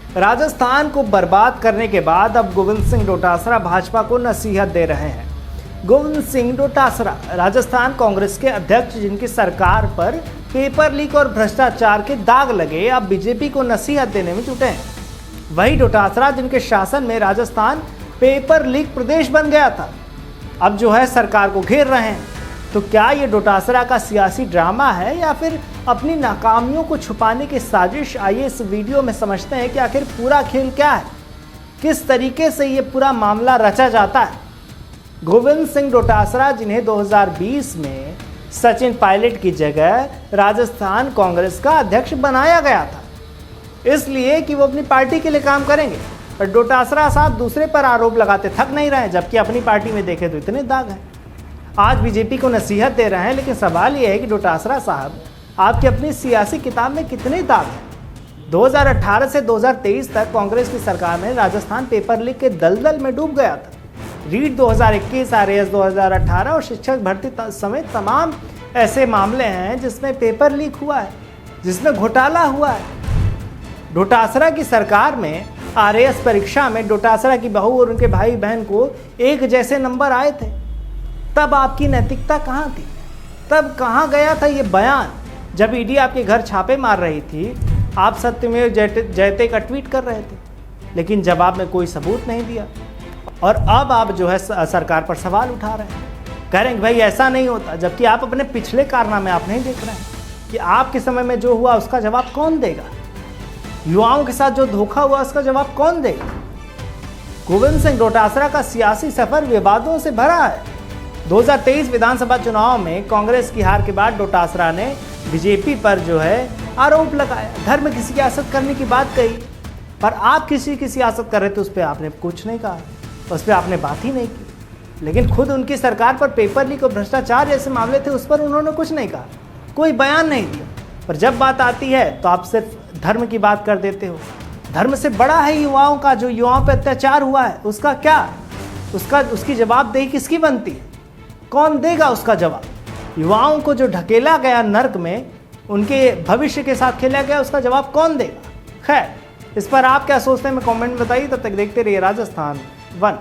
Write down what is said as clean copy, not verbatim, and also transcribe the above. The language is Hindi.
राजस्थान को बर्बाद करने के बाद अब गोविंद सिंह डोटासरा भाजपा को नसीहत दे रहे हैं। गोविंद सिंह डोटासरा राजस्थान कांग्रेस के अध्यक्ष, जिनकी सरकार पर पेपर लीक और भ्रष्टाचार के दाग लगे, अब बीजेपी को नसीहत देने में जुटे हैं। वही डोटासरा जिनके शासन में राजस्थान पेपर लीक प्रदेश बन गया था, अब जो है सरकार को घेर रहे हैं। तो क्या ये डोटासरा का सियासी ड्रामा है या फिर अपनी नाकामियों को छुपाने की साजिश? आइए इस वीडियो में समझते हैं कि आखिर पूरा खेल क्या है, किस तरीके से ये पूरा मामला रचा जाता है। गोविंद सिंह डोटासरा, जिन्हें 2020 में सचिन पायलट की जगह राजस्थान कांग्रेस का अध्यक्ष बनाया गया था, इसलिए कि वो अपनी पार्टी के लिए काम करेंगे। पर डोटासरा साहब दूसरे पर आरोप लगाते थक नहीं रहे, जबकि अपनी पार्टी में देखे तो इतने दाग हैं। आज बीजेपी को नसीहत दे रहे हैं, लेकिन सवाल यह है कि डोटासरा साहब, आपकी अपनी सियासी किताब में कितने दाग हैं? 2018 से 2023 तक कांग्रेस की सरकार में राजस्थान पेपर लीक के दलदल में डूब गया था। रीट 2021, आरएएस 2018 और शिक्षक भर्ती समेत तमाम ऐसे मामले हैं जिसमें पेपर लीक हुआ है, जिसमें घोटाला हुआ है। डोटासरा की सरकार में आरएएस परीक्षा में डोटासरा की बहू और उनके भाई बहन को एक जैसे नंबर आए थे। तब आपकी नैतिकता कहाँ थी? तब कहाँ गया था ये बयान? जब ईडी आपके घर छापे मार रही थी, आप सत्यमेव जयते का ट्वीट कर रहे थे, लेकिन जवाब में कोई सबूत नहीं दिया। और अब आप जो है सरकार पर सवाल उठा रहे हैं, कह रहे हैं कि भाई ऐसा नहीं होता, जबकि आप अपने पिछले कारनामे आप नहीं देख रहे हैं कि आपके समय में जो हुआ उसका जवाब कौन देगा? युवाओं के साथ जो धोखा हुआ उसका जवाब कौन देगा? गोविंद सिंह डोटासरा का सियासी सफर विवादों से भरा है। 2023 विधानसभा चुनाव में कांग्रेस की हार के बाद डोटासरा ने बीजेपी पर जो है आरोप लगाया, धर्म की सियासत करने की बात कही। पर आप किसी की सियासत कर रहे थे, उस पर आपने कुछ नहीं कहा, उस पर आपने बात ही नहीं की। लेकिन खुद उनकी सरकार पर पेपर लीक और भ्रष्टाचार जैसे मामले थे, उस पर उन्होंने कुछ नहीं कहा, कोई बयान नहीं दिया। पर जब बात आती है तो आप सिर्फ धर्म की बात कर देते हो। धर्म से बड़ा है युवाओं का, जो युवाओं पर अत्याचार हुआ है उसका क्या, उसकी जवाबदेही किसकी बनती है? कौन देगा उसका जवाब? युवाओं को जो ढकेला गया नर्क में, उनके भविष्य के साथ खेला गया, उसका जवाब कौन देगा? खैर, इस पर आप क्या सोचते हैं, मैं कमेंट में बताइए। तब तक देखते रहिए राजस्थान 1।